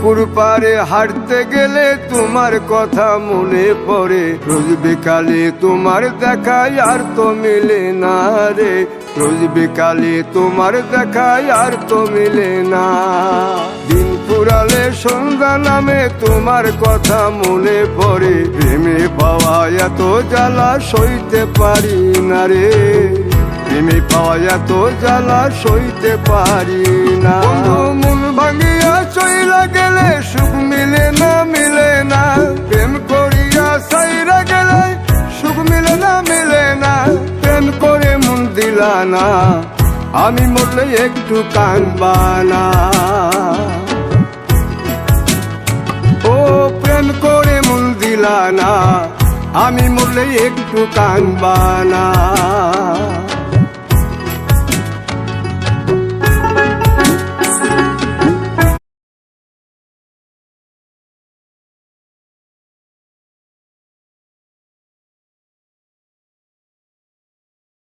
পুকুর পাড়ে হাঁটতে গেলে তোমার কথা মনে পড়ে, রোজ বিকালে তোমার দেখায় আর তো মিলে না রে, রোজ বিকালে তোমার দেখায় আর তো মিলে না। দিন ফুরালে সন্ধ্যা নামে তোমার কথা মনে পড়ে, প্রেমে পাওয়া এত জ্বালা সইতে পারি না রে, প্রেমে পাওয়া এত জ্বালা সইতে পারি না। মন ভাঙিয়া চইলা গেলে সুখ মিলে না, মিলে না, প্রেম করিয়া সাইরা গেলে সুখ মিলে না, মিলে না, প্রেম করে মন দিলা না, আমি মরলে একটু কাঁদবা না। ও প্রেম করে মন দিলা না, আমি মরলে একটু কাঁদবা না।